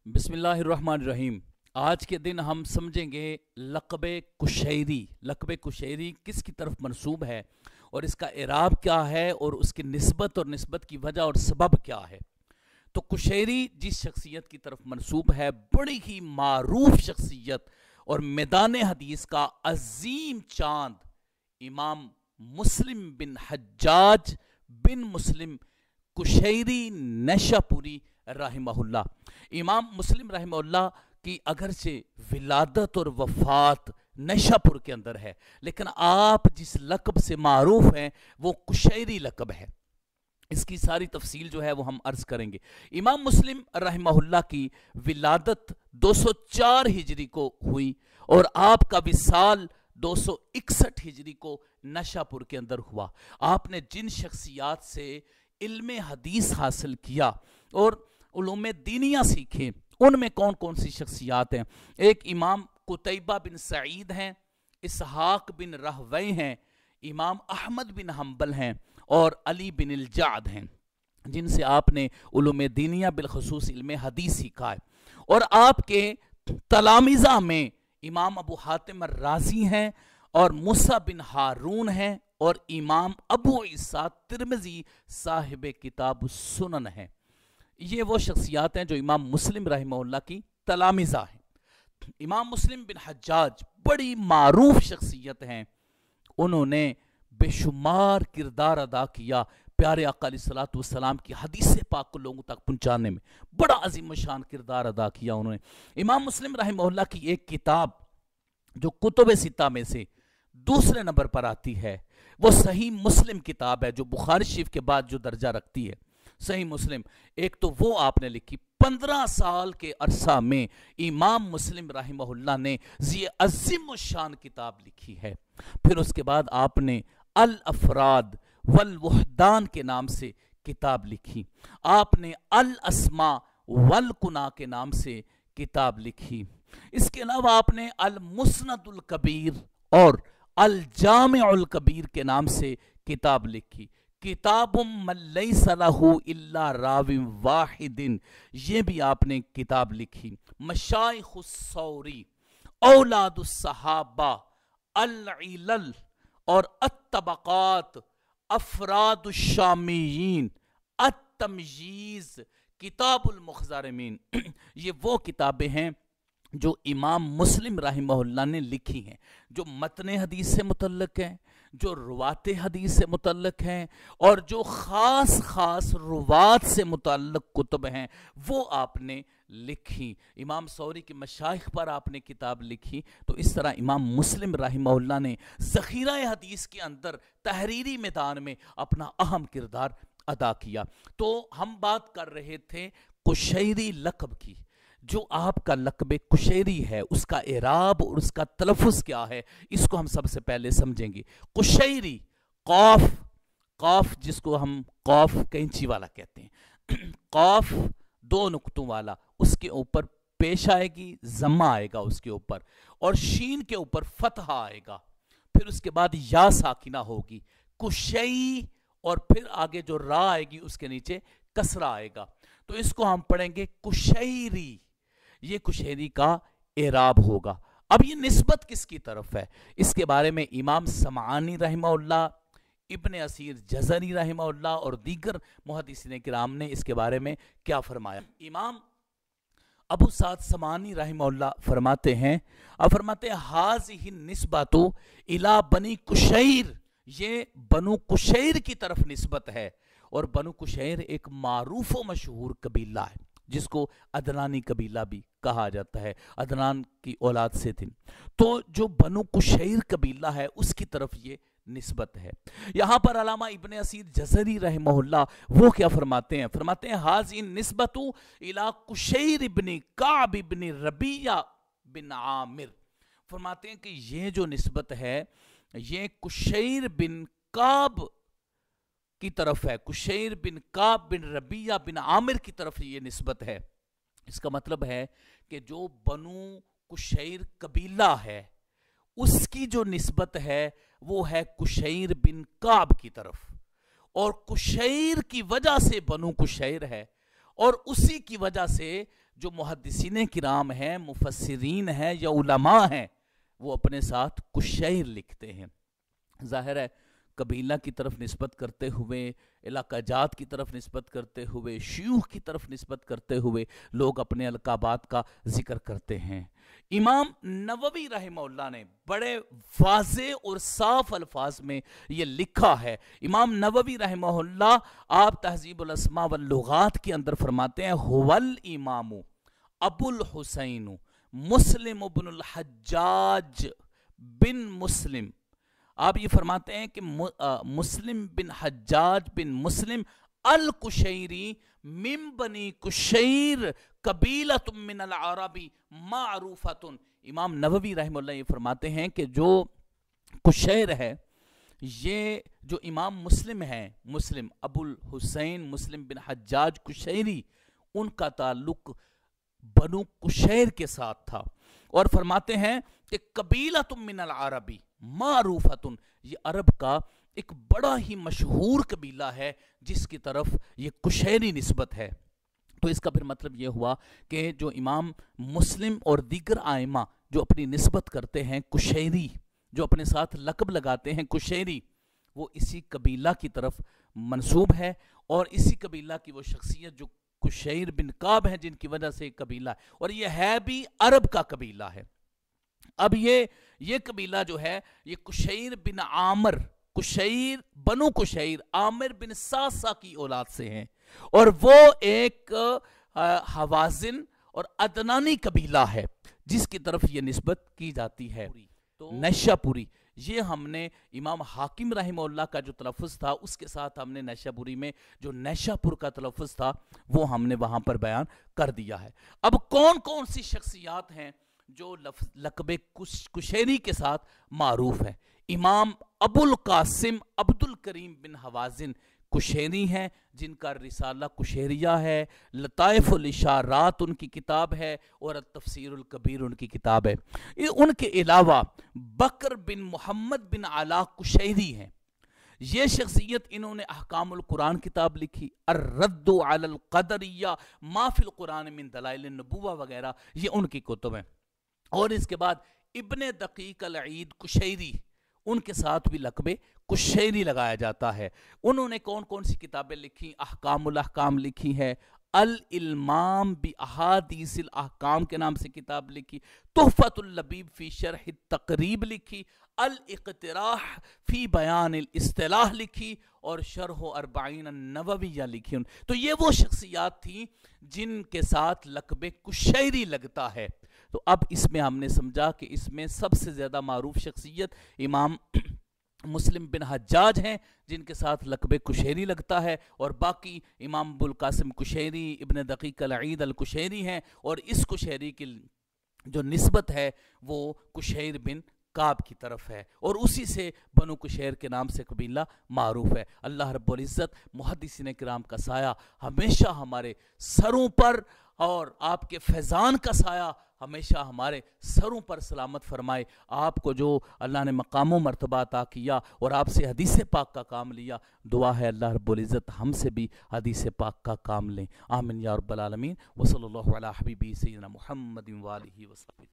بسم اللہ الرحمن الرحیم۔ آج کے دن ہم سمجھیں گے لقب کشیری۔ لقب کشیری کس کی طرف منسوب ہے اور اس کا اعراب کیا ہے اور اس کی نسبت اور نسبت کی وجہ اور سبب کیا ہے۔ تو کشیری جس شخصیت کی طرف منسوب ہے، بڑی ہی معروف شخصیت اور میدان حدیث کا عظیم چاند، امام مسلم بن حجاج بن مسلم کشیری نیشاپوری رحمہ اللہ۔ امام مسلم رحمہ اللہ کی اگرچہ ولادت اور وفات نیشاپور کے اندر ہے، لیکن آپ جس لقب سے معروف ہیں وہ کشیری لقب ہے۔ اس کی ساری تفصیل جو ہے وہ ہم عرض کریں گے۔ امام مسلم رحمہ اللہ کی ولادت 204 ہجری کو ہوئی اور آپ کا وصال 261 ہجری کو نیشاپور کے اندر ہوا۔ آپ نے جن شخصیات سے علم حدیث حاصل کیا اور علوم دینیہ سیکھے، ان میں کون کون سی شخصیات ہیں؟ ایک امام قتیبہ بن سعید ہیں، اسحاق بن راہویہ ہیں، امام احمد بن حنبل ہیں اور علی بن الجعد ہیں، جن سے آپ نے علوم دینیہ بالخصوص علم حدیث سیکھا ہے۔ اور آپ کے تلامذہ میں امام ابو حاتم الرازی ہیں اور موسیٰ بن ہارون ہیں اور امام ابو عیسیٰ ترمذی صاحب کتاب السنن ہیں۔ یہ وہ شخصیات ہیں جو امام مسلم رحمہ اللہ کی تلامذہ ہیں۔ امام مسلم بن حجاج بڑی معروف شخصیت ہیں، انہوں نے بے شمار کردار ادا کیا پیارے آقا علیہ الصلوۃ والسلام کی حدیث پاک کو لوگوں تک پہنچانے میں، بڑا عظیم شان کردار ادا کیا انہوں نے۔ امام مسلم رحمہ اللہ کی ایک کتاب جو کتب ستہ میں سے دوسرے نمبر پر آتی ہے، وہ صحیح مسلم کتاب ہے، جو بخاری شریف کے بعد جو درجہ رکھتی ہے، صحیح مسلم۔ ایک تو وہ آپ نے لکھی، 15 سال کے عرصہ میں امام مسلم رحمہ اللہ نے یہ عظیم الشان کتاب لکھی ہے۔ پھر اس کے بعد آپ نے الافراد والوحدان کے نام سے کتاب لکھی، آپ نے الاسماء والکنا کے نام سے کتاب لکھی، اس کے علاوہ آپ نے المسند الکبیر اور الجامع الکبیر کے نام سے کتاب لکھی۔ کتاب من لیس لہ الا راو واحد، یہ بھی آپ نے کتاب لکھی۔ مشائخ الثوری، اولاد الصحابہ، العلل اور الطبقات، افراد الشامیین، التمییز، کتاب المخزرمین، یہ وہ کتابیں ہیں جو امام مسلم رحمہ اللہ نے لکھی ہیں، جو متن حدیث سے متعلق ہیں، جو روات حدیث سے متعلق ہیں اور جو خاص خاص روات سے متعلق کتب ہیں وہ آپ نے لکھی۔ امام ثوری کی مشائخ پر آپ نے کتاب لکھی۔ تو اس طرح امام مسلم رحمہ اللہ نے ذخیرہ حدیث کے اندر تحریری میدان میں اپنا اہم کردار ادا کیا۔ تو ہم بات کر رہے تھے کشیری لقب کی۔ جو آپ کا لقب کشیری ہے، اس کا اعراب اور اس کا تلفظ کیا ہے، اس کو ہم سب سے پہلے سمجھیں گے۔ کشیری، قاف، قاف جس کو ہم قاف کینچی والا کہتے ہیں، قاف 2 نقطوں والا، اس کے اوپر پیش آئے گی، ضمہ آئے گا اس کے اوپر، اور شین کے اوپر فتح آئے گا، پھر اس کے بعد یا ساکنہ ہوگی، کشی، اور پھر آگے جو را آئے گی اس کے نیچے کسرہ آئے گا۔ تو اس کو ہم پڑھیں گے کشیری۔ یہ کشیری کا اعراب ہوگا۔ اب یہ نسبت کس کی طرف ہے، اس کے بارے میں امام سمعانی رحمہ اللہ، ابن اسیر جزری رحمہ اللہ اور دیگر محدثین کرام نے اس کے بارے میں کیا فرمایا۔ امام ابو سعد سمعانی رحمہ اللہ فرماتے ہیں، ہذہ النسبۃ الی بنی کشیر، یہ بنو کشیر کی طرف نسبت ہے، اور بنو کشیر ایک معروف و مشہور قبیلہ ہے جس کو عدنانی قبیلہ بھی کہا جاتا ہے، عدنان کی اولاد سے تھے۔ تو جو بنو کشیر قبیلہ ہے اس کی طرف یہ نسبت ہے۔ یہاں پر علامہ ابن اسیر جزری رحمہ اللہ وہ کیا فرماتے ہیں؟ ھذہ النسبۃ الی کشیر بن کعب بن ربیعہ بن عامر، فرماتے ہیں کہ یہ جو نسبت ہے یہ کشیر بن کعب کی طرف ہے، کشیر بن کعب بن ربیعہ بن عامر کی طرف یہ نسبت ہے۔ اس کا مطلب ہے کہ جو بنو کشیر قبیلہ ہے اس کی جو نسبت ہے وہ ہے کشیر بن کعب کی طرف، اور کشیر کی وجہ سے بنو کشیر ہے، اور اسی کی وجہ سے جو محدثین کرام ہیں، مفسرین ہیں یا علماء ہیں، وہ اپنے ساتھ کشیر لکھتے ہیں۔ ظاہر ہے قبیلہ کی طرف نسبت کرتے ہوئے، علاقہ جات کی طرف نسبت کرتے ہوئے، شیوخ کی طرف نسبت کرتے ہوئے لوگ اپنے القابات کا ذکر کرتے ہیں۔ امام نووی رحمہ اللہ نے بڑے واضح اور صاف الفاظ میں یہ لکھا ہے۔ امام نووی رحمہ اللہ آپ تہذیب الاسماء واللغات کے اندر فرماتے ہیں هو الامام ابو الحسین مسلم بن الحجاج بن مسلم۔ آپ یہ فرماتے ہیں کہ مسلم بن حجاج بن مسلم القشیری من بنی کشیر قبیلۃ من العربی معروفۃ۔ امام نووی رحمہ اللہ یہ فرماتے ہیں کہ جو کشیر ہے، یہ جو امام مسلم ہیں، مسلم ابو الحسین مسلم بن حجاج کشیری، ان کا تعلق بنو کشیر کے ساتھ تھا، اور فرماتے ہیں کہ قبیلۃ من العربی معروفۃ، یہ عرب کا ایک بڑا ہی مشہور قبیلہ ہے جس کی طرف یہ کشیری نسبت ہے۔ تو اس کا پھر مطلب یہ ہوا کہ جو امام مسلم اور دیگر آئمہ جو اپنی نسبت کرتے ہیں کشیری، جو اپنے ساتھ لقب لگاتے ہیں کشیری، وہ اسی قبیلہ کی طرف منسوب ہے، اور اسی قبیلہ کی وہ شخصیت جو کشیر بن کعب ہیں، جن کی وجہ سے ایک قبیلہ ہے، اور یہ ہے بھی عرب کا قبیلہ ہے۔ اب یہ قبیلہ جو ہے یہ کشیر بن عامر، کشیر بنو کشیر عامر بن ساسا کی اولاد سے ہیں، اور وہ ایک حوازن اور عدنانی قبیلہ ہے جس کی طرف یہ نسبت کی جاتی ہے۔ نیشہ پوری، یہ ہم نے امام حاکم رحمہ اللہ کا جو تلفظ تھا اس کے ساتھ ہم نے نیشہ پوری میں جو نیشہ پور کا تلفظ تھا وہ ہم نے وہاں پر بیان کر دیا ہے۔ اب کون کون سی شخصیات ہیں جو لقب کشیری کے ساتھ معروف ہے؟ امام ابو القاسم عبد الکریم بن حوازن کشیری ہیں، جن کا رسالہ کشیریہ ہے، لطائف الاشارات ان کی کتاب ہے، اور التفسیر الکبیر ان کی کتاب ہے۔ ان کے علاوہ بکر بن محمد بن علا کشیری ہیں، یہ شخصیت انہوں نے احکام القرآن کتاب لکھی، الرد علی القدریہ ما فی القرآن من دلائل النبوہ وغیرہ، یہ ان کی کتب ہیں۔ اور اس کے بعد ابن دقیق العید کشیری، ان کے ساتھ بھی لقب کشیری لگایا جاتا ہے۔ انہوں نے کون کون سی کتابیں لکھی؟ احکام الاحکام لکھی ہے، الالمام باحادیث الاحکام کے نام سے کتاب لکھی، تحفۃ اللبیب فی شرح التقریب لکھی، الاقتراح فی بیان الاصطلاح لکھی، اور شرح اربعین النوویہ لکھی۔ تو یہ وہ شخصیات تھیں جن کے ساتھ لقب کشیری لگتا ہے۔ تو اب اس میں ہم نے سمجھا کہ اس میں سب سے زیادہ معروف شخصیت امام مسلم بن حجاج ہیں جن کے ساتھ لقب کشیری لگتا ہے، اور باقی امام ابو القاسم کشیری، ابن دقیق العید الکشیری ہیں، اور اس کشیری کی جو نسبت ہے وہ کشیر بن کعب کی طرف ہے، اور اسی سے بنو کشیر کے نام سے قبیلہ معروف ہے۔ اللہ رب العزت محدثین کرام کا سایہ ہمیشہ ہمارے سروں پر، اور آپ کے فیضان کا سایہ ہمیشہ ہمارے سروں پر سلامت فرمائے۔ آپ کو جو اللہ نے مقام و مرتبہ عطا کیا اور آپ سے حدیث پاک کا کام لیا، دعا ہے اللہ رب العزت ہم سے بھی حدیث پاک کا کام لیں۔ آمین یا رب العالمین۔ وصلی اللہ علی حبیبی سیدنا محمد وآلہ وسلم۔